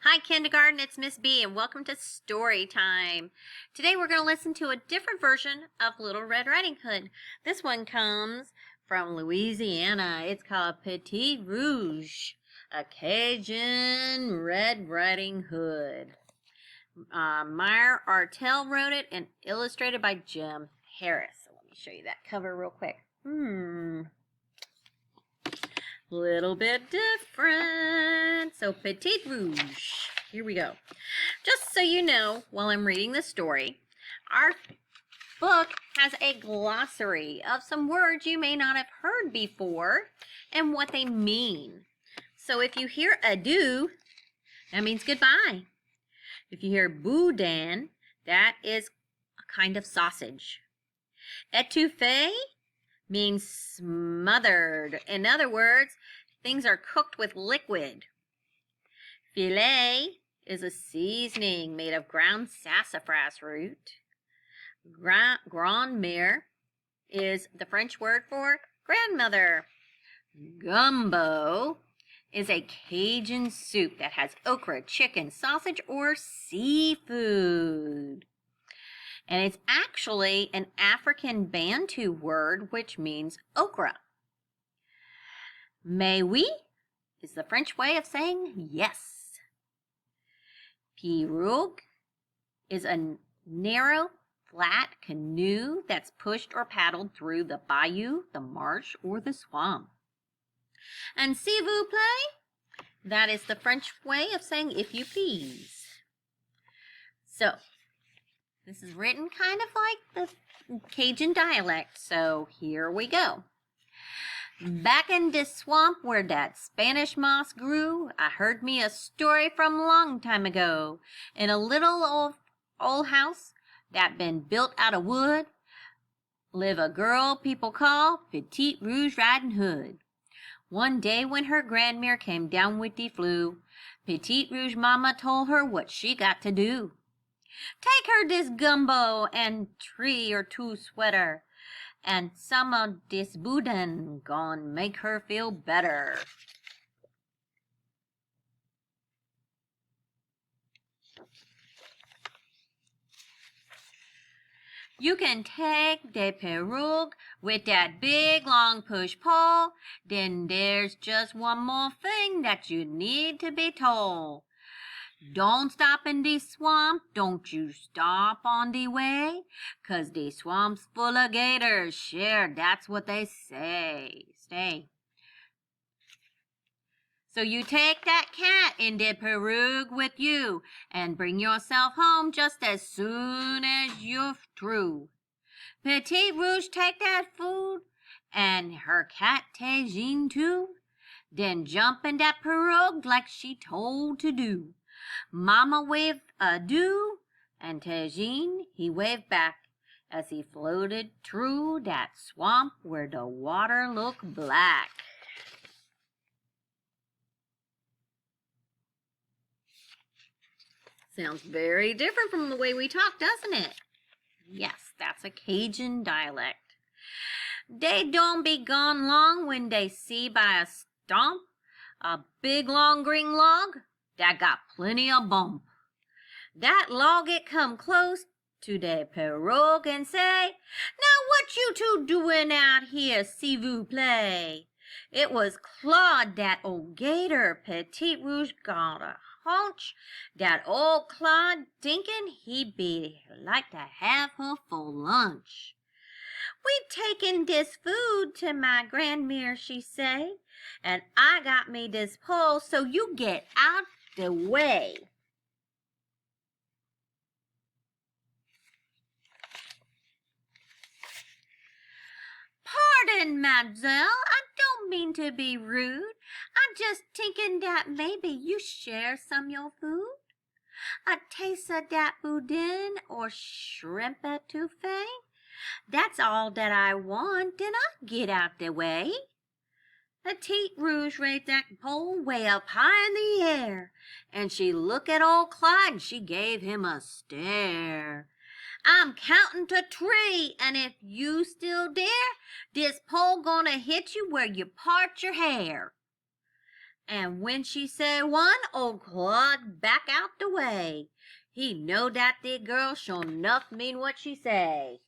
Hi, kindergarten, it's Miss B, and welcome to Story Time. Today we're going to listen to a different version of Little Red Riding Hood. This one comes from Louisiana. It's called Petite Rouge, a Cajun Red Riding Hood. Meyer Artell wrote it and illustrated by Jim Harris. So let me show you that cover real quick. Little bit different. So Petite Rouge. Here we go. Just so you know, while I'm reading the story, our book has a glossary of some words you may not have heard before and what they mean. So if you hear adieu, that means goodbye. If you hear boudin, that is a kind of sausage. Étouffée means smothered. In other words, things are cooked with liquid. Filet is a seasoning made of ground sassafras root. Grand-mère is the French word for grandmother. Gumbo is a Cajun soup that has okra, chicken, sausage, or seafood. And it's actually an African Bantu word which means okra. Mais oui is the French way of saying yes. Pirogue is a narrow, flat canoe that's pushed or paddled through the bayou, the marsh, or the swamp. And s'il vous plaît, that is the French way of saying if you please. So, this is written kind of like the Cajun dialect, so here we go. Back in this swamp where that Spanish moss grew, I heard me a story from long time ago. In a little old house that been built out of wood, live a girl people call Petite Rouge Riding Hood. One day when her grandmère came down with the flu, Petite Rouge mama told her what she got to do. Take her this gumbo and 3 or 2 sweater, and some of this boudin gon' make her feel better. You can take the pirogue with that big long push pole. Then there's just one more thing that you need to be told. Don't stop in the swamp, don't you stop on the way, 'cause the swamp's full of gators, sure, that's what they say. Stay. So you take that cat in the pirogue with you and bring yourself home just as soon as you're through. Petite Rouge take that food and her cat Tagine too, then jump in that pirogue like she told to do. Mama waved adieu, and Tagine, he waved back as he floated through that swamp where the water looked black. Sounds very different from the way we talk, doesn't it? Yes, that's a Cajun dialect. They don't be gone long when they see by a stump a big long green log that got plenty of bump. That log it come close to the pirogue and say, "Now what you two doing out here, s'il vous plaît?" It was Claude, that old gator. Petite Rouge got a hunch that old Claude thinking he'd be like to have her for lunch. "We taken this food to my grandmère," she say, "and I got me this pole, so you get out the way." "Pardon, mademoiselle, I don't mean to be rude. I'm just thinking that maybe you share some your food. A taste of that boudin or shrimp étouffée. That's all that I want, then I get out the way." Petite Rouge raised that pole way up high in the air, and she looked at old Clyde and she gave him a stare. "I'm counting to 3, and if you still dare, this pole gonna hit you where you part your hair." And when she said one, old Claude back out the way. He know that the girl sure enough mean what she say.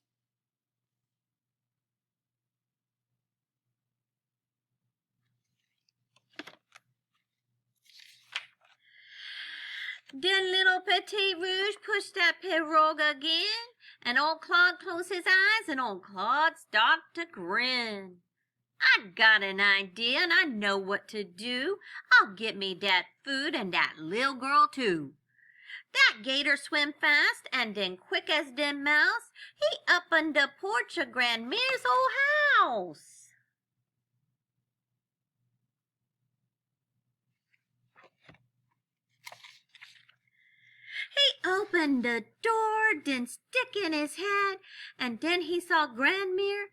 Then little Petite Rouge pushed that pirogue again, and old Claude closed his eyes, and old Claude started to grin. I got an idea, and I know what to do. I'll get me that food and that little girl too. That gator swim fast, and then quick as them mouse, he up on the porch of Grandma's old house. He opened the door, then stick in his head, and then he saw Grandmere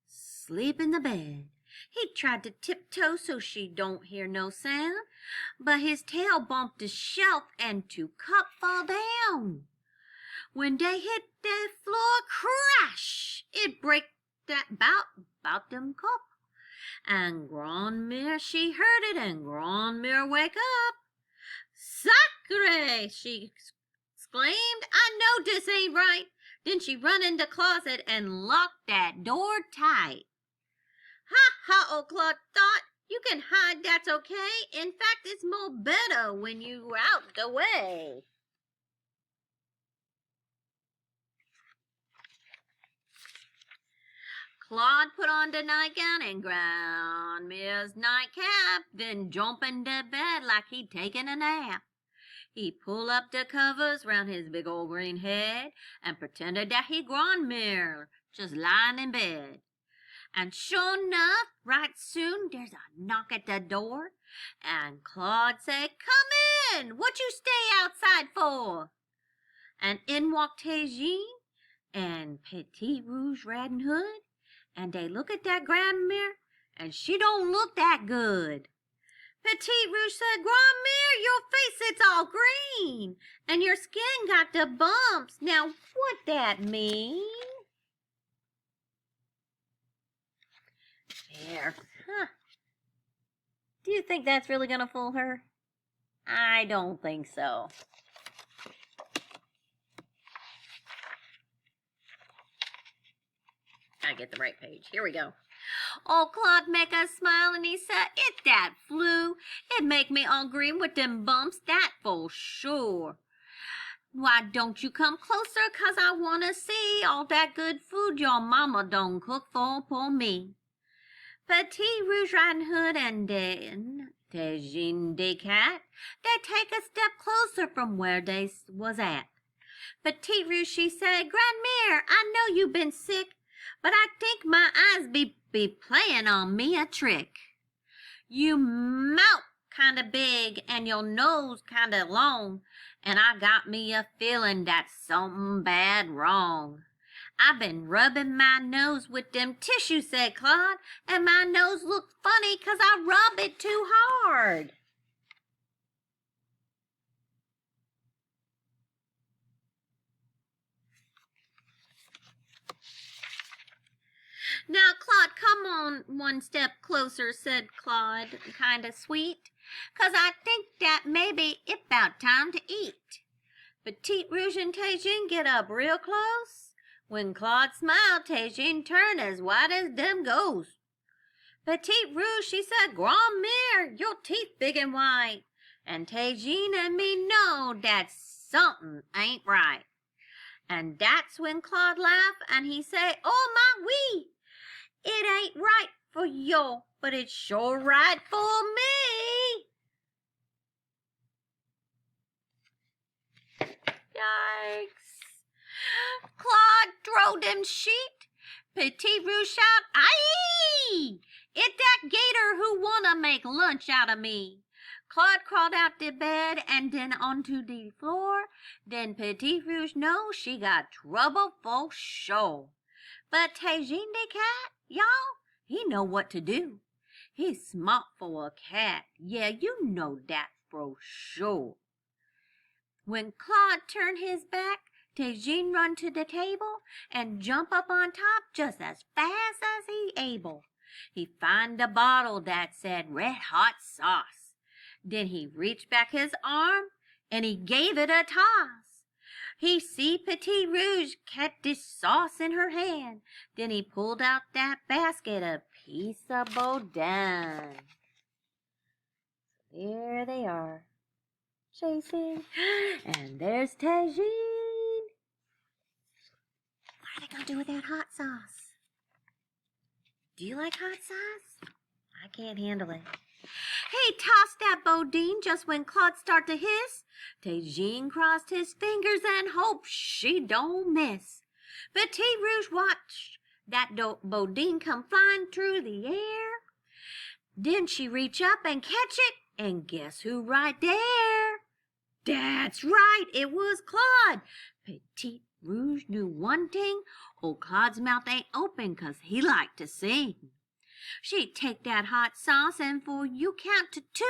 sleep in the bed. He tried to tiptoe so she don't hear no sound, but his tail bumped the shelf and 2 cup fall down. When they hit the floor, crash! It break that bout them cup. And Grandmere, she heard it, and Grandmere wake up. Sacre! She exclaimed. I know this ain't right. Then she run in the closet and locked that door tight. Ha ha, old Claude thought. You can hide, that's okay. In fact, it's more better when you're out the way. Claude put on the nightgown and Grandma's nightcap, then jump into bed like he'd taken a nap. He pulled up the covers round his big old green head and pretended that he Grandmere, just lying in bed. And sure enough, right soon there's a knock at the door, and Claude said, "Come in! What you stay outside for?" And in walked Tejin and Petite Rouge Riding Hood, and they look at that Grandmere, and she don't look that good. Petite Rouge said, "Grandmere, your face it's all green, and your skin got the bumps. Now what that mean?" There. Huh. Do you think that's really gonna fool her? I don't think so. Gotta get the right page. Here we go. Old Claude make us smile and he said, "It's that flu. It make me all green with them bumps, that for sure. Why don't you come closer, 'cause I wanna see all that good food your mama done cook for me." Petite Rouge Riding Hood and then Tejin the cat, they take a step closer from where they was at. Petite Rouge, she said, "Grandmere, I know you been sick, but I think my eyes be playing on me a trick. You mouth kinda big and your nose kinda long, and I got me a feeling that something bad wrong. I've been rubbing my nose with them tissues," said Claude, "and my nose looked funny 'cause I rub it too hard." "Now, Claude, come on one step closer," said Claude, kinda sweet, "'cause I think that maybe it's about time to eat." Petite Rouge and Tejin get up real close. When Claude smiled, Tejin turned as white as them ghosts. Petite Rouge, she said, "Grandmere, your teeth big and white." And Tejin and me know that something ain't right. And that's when Claude laughed and he said, "Oh my wee! It ain't right for yo, but it's sure right for me." Yikes. Claude throw them sheet. Petite Rouge shout, "Aye! It's that gator who wanna make lunch out of me." Claude crawled out the bed and then onto the floor. Then Petite Rouge knows she got trouble for sure. But Tejin the cat, y'all, he know what to do. He's smart for a cat. Yeah, you know that for sure. When Claude turned his back, Tejin run to the table and jump up on top just as fast as he able. He find a bottle that said red hot sauce. Then he reached back his arm and he gave it a toss. He see Petite Rouge catch this sauce in her hand. Then he pulled out that basket, a piece of boudin. There they are, chasing. And there's Tagine. What are they going to do with that hot sauce? Do you like hot sauce? I can't handle it. He tossed that boudin just when Claude started to hiss. Tagine crossed his fingers and hoped she don't miss. Petite Rouge watched that boudin come flying through the air. Then she reach up and catch it, and guess who right there? That's right, it was Claude. Petite Rouge knew one thing, old Claude's mouth ain't open 'cause he liked to sing. She'd take that hot sauce and for you count to 2,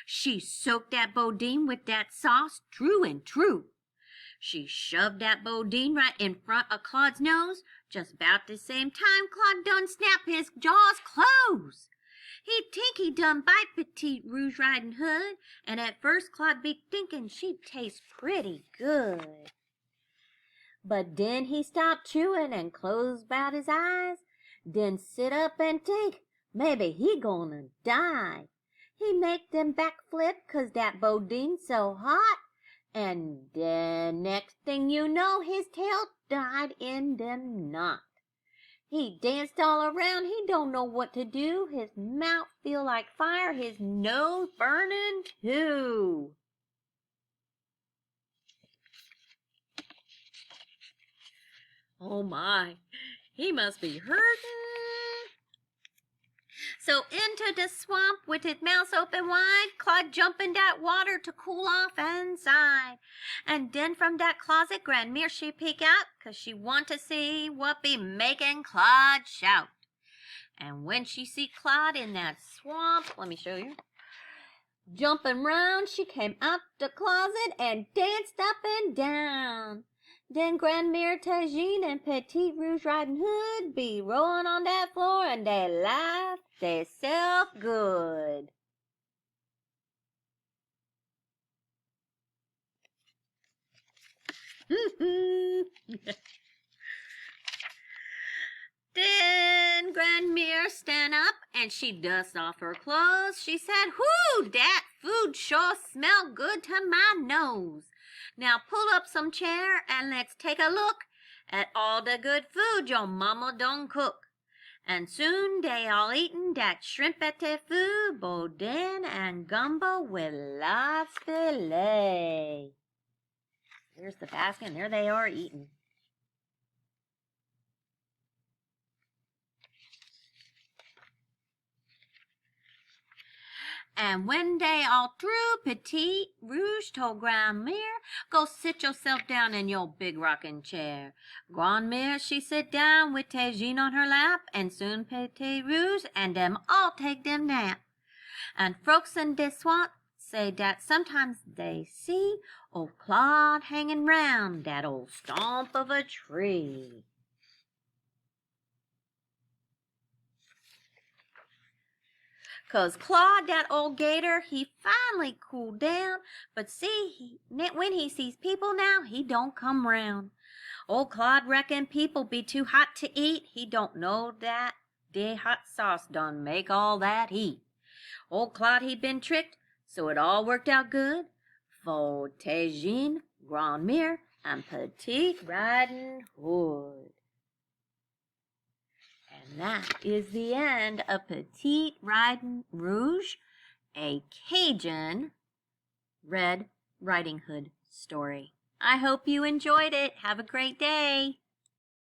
she soaked that boudin with that sauce true and true. She shoved that boudin right in front of Claude's nose. Just about the same time Claude done snap his jaws close. He'd think he done bite Petite Rouge Riding Hood, and at first Claude be thinking she'd taste pretty good. But then he stopped chewing and closed about his eyes. Then sit up and think, maybe he gonna die. He make them backflip 'cause that boudin's so hot. And then next thing you know, his tail died in them knot. He danced all around, he don't know what to do. His mouth feel like fire, his nose burning too. Oh my, he must be hurting. So into the swamp with his mouth open wide, Claude jump in that water to cool off inside. And then from that closet, Grandmere she peek out, 'cause she want to see what be making Claude shout. And when she see Claude in that swamp, let me show you, jumping round, she came out the closet and danced up and down. Then Grandmere, Tagine, and Petite Rouge Riding Hood be rolling on that floor and they laugh they self good. Then Grandmere stand up and she dust off her clothes. She said, "Whoo, that food sure smell good to my nose. Now pull up some chair and let's take a look at all the good food your mama done cook." And soon they all eatin' that shrimp etouffee, boudin, and gumbo with lots filet. Here's the basket, and there they are eating. And when they all through, Petite Rouge told Grandmere, "Go sit yourself down in your big rocking chair." Grandmere, she sit down with Tagine on her lap, and soon Petite Rouge and them all take them nap. And folks in the swamp say that sometimes they see old Claude hanging round that old stump of a tree. 'Cause Claude, that old gator, he finally cooled down. But see, when he sees people now, he don't come round. Old Claude reckon people be too hot to eat. He don't know that the hot sauce done make all that heat. Old Claude, he been tricked, so it all worked out good for Tagine, Grandmere, and Petite Riding Hood. And that is the end of Petite Riding Rouge, a Cajun Red Riding Hood story. I hope you enjoyed it. Have a great day.